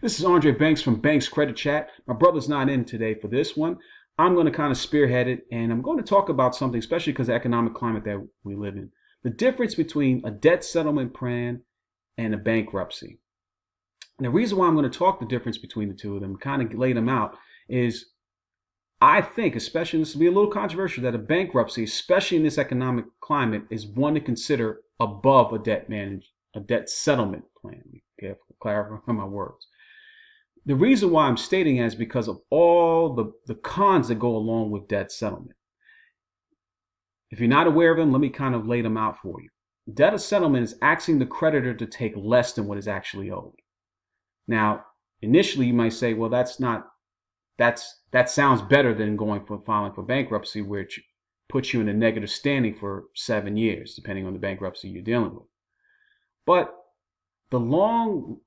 This is Andre Banks from Banks Credit Chat. My brother's not in today for this one. I'm going to kind of spearhead it, and I'm going to talk about something, especially because of the economic climate that we live in. The difference between a debt settlement plan and a bankruptcy. And the reason why I'm going to talk the difference between the two of them, kind of lay them out, is I think, especially, this will be a little controversial, that a bankruptcy, especially in this economic climate, is one to consider above a debt settlement plan. Be careful to clarify my words. The reason why I'm stating that is because of all the cons that go along with debt settlement. If you're not aware of them, let me kind of lay them out for you. Debt settlement is asking the creditor to take less than what is actually owed. Now, initially you might say, well, that sounds better than filing for bankruptcy, which puts you in a negative standing for 7 years, depending on the bankruptcy you're dealing with. But the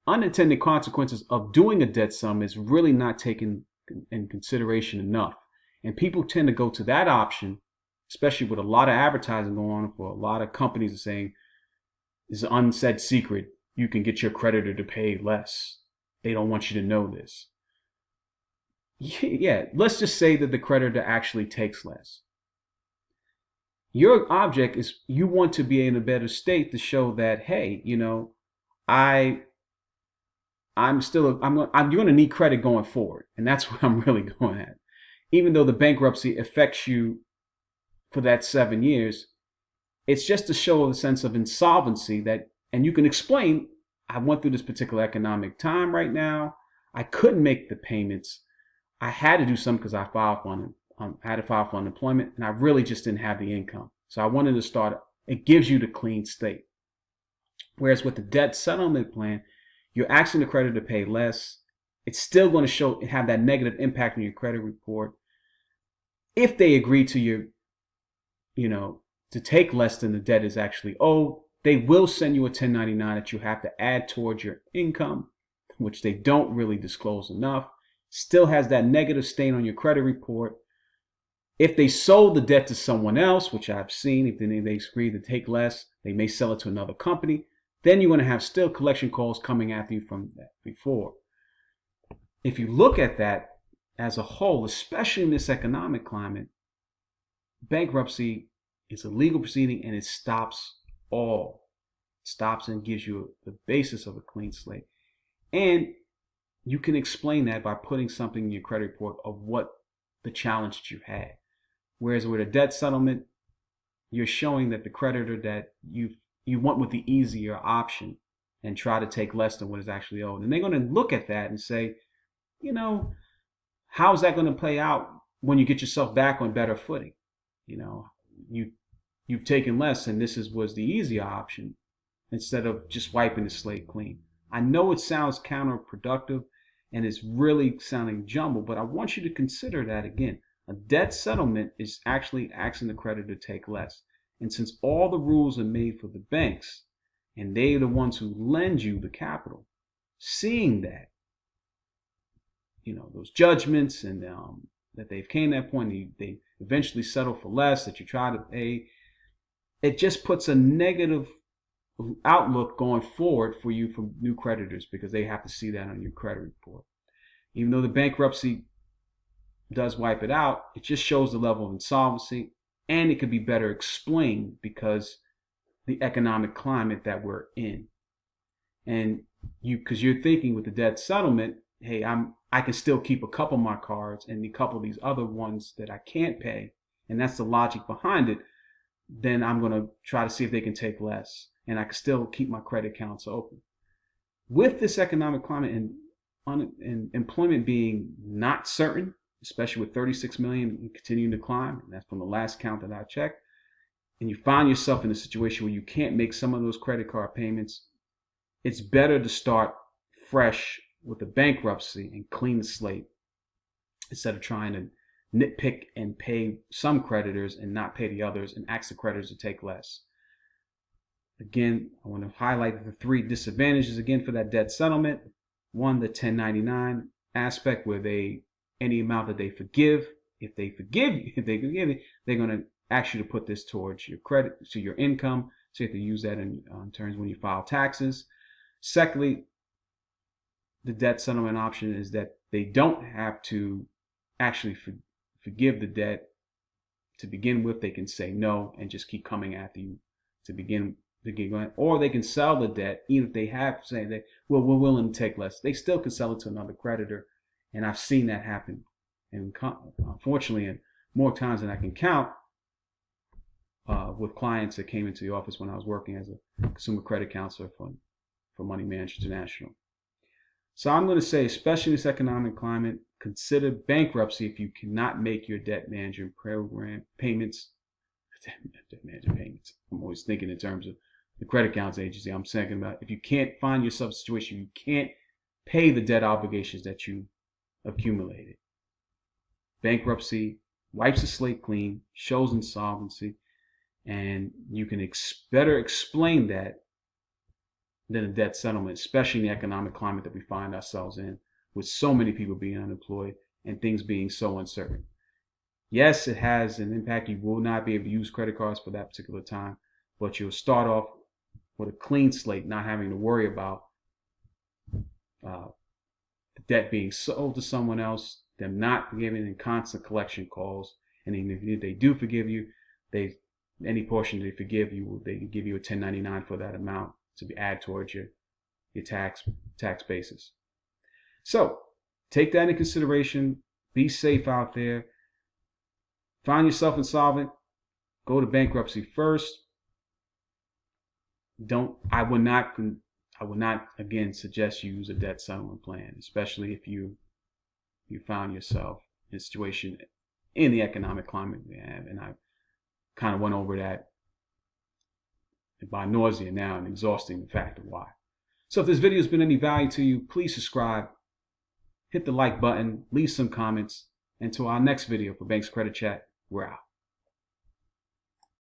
unintended consequences of doing a debt settlement is really not taken in consideration enough. And people tend to go to that option, especially with a lot of advertising going on for a lot of companies are saying, it's an unsaid secret, you can get your creditor to pay less. They don't want you to know this. Yeah, let's just say that the creditor actually takes less. Your object is you want to be in a better state to show that, hey, you're going to need credit going forward. And that's what I'm really going at. Even though the bankruptcy affects you for that 7 years, it's just to show a sense of insolvency and you can explain, I went through this particular economic time right now. I couldn't make the payments. I had to do something because I had to file for unemployment, and I really just didn't have the income. So I wanted to start. It gives you the clean state. Whereas with the debt settlement plan, you're asking the creditor to pay less. It's still going to have that negative impact on your credit report. If they agree to to take less than the debt is actually owed, they will send you a 1099 that you have to add towards your income, which they don't really disclose enough. Still has that negative stain on your credit report. If they sold the debt to someone else, which I've seen, if they agree to take less, they may sell it to another company. Then you're going to have still collection calls coming after you from that before. If you look at that as a whole, especially in this economic climate, bankruptcy is a legal proceeding and it stops all. It stops and gives you the basis of a clean slate. And you can explain that by putting something in your credit report of what the challenge that you had. Whereas with a debt settlement, you're showing that the creditor that you went with the easier option and try to take less than what is actually owed. And they're going to look at that and say, how is that going to play out when you get yourself back on better footing? You've taken less and was the easier option instead of just wiping the slate clean. I know it sounds counterproductive and it's really sounding jumbled, but I want you to consider that again. A debt settlement is actually asking the creditor to take less. And since all the rules are made for the banks and they're the ones who lend you the capital, seeing that, those judgments and that they've came to that point, they eventually settle for less, that you try to pay, it just puts a negative outlook going forward for you from new creditors because they have to see that on your credit report. Even though the bankruptcy does wipe it out, it just shows the level of insolvency, and it could be better explained because the economic climate that we're in. And because you're thinking with the debt settlement, hey, I can still keep a couple of my cards and a couple of these other ones that I can't pay, and that's the logic behind it. Then I'm going to try to see if they can take less, and I can still keep my credit accounts open. With this economic climate and employment being not certain, especially with 36 million continuing to climb, and that's from the last count that I checked, and you find yourself in a situation where you can't make some of those credit card payments, it's better to start fresh with a bankruptcy and clean the slate instead of trying to nitpick and pay some creditors and not pay the others and ask the creditors to take less. Again, I want to highlight the 3 disadvantages again for that debt settlement. One, the 1099 aspect where any amount that they forgive, if they forgive you, they're going to ask you to put this towards your credit, to your income. So you have to use that in terms when you file taxes. Secondly, the debt settlement option is that they don't have to actually forgive the debt to begin with. They can say no and just keep coming after you to begin going, or they can sell the debt even if they have saying that, well, we're willing to take less. They still can sell it to another creditor, and I've seen that happen, and unfortunately, and more times than I can count, with clients that came into the office when I was working as a consumer credit counselor for Money Management International. So I'm going to say, especially in this economic climate, consider bankruptcy if you cannot make your debt management program payments. Debt management payments. I'm always thinking in terms of the credit counseling agency. I'm thinking about if you can't find yourself a situation, you can't pay the debt obligations that you accumulated. Bankruptcy wipes the slate clean, shows insolvency, and you can better explain that than a debt settlement, especially in the economic climate that we find ourselves in, with so many people being unemployed and things being so uncertain. Yes, it has an impact. You will not be able to use credit cards for that particular time, but you'll start off with a clean slate, not having to worry about the debt being sold to someone else, them not forgiving, and constant collection calls. And even if they do forgive you, any portion they forgive you, they give you a 1099 for that amount to be added towards your tax basis. So take that into consideration. Be safe out there. Find yourself insolvent, go to bankruptcy first. I would not again suggest you use a debt settlement plan, especially if you found yourself in a situation in the economic climate we have. And I kind of went over that by nausea now and exhausting the fact of why. So if this video has been any value to you, please subscribe, hit the like button, leave some comments, and to our next video for Banks Credit Chat, we're out.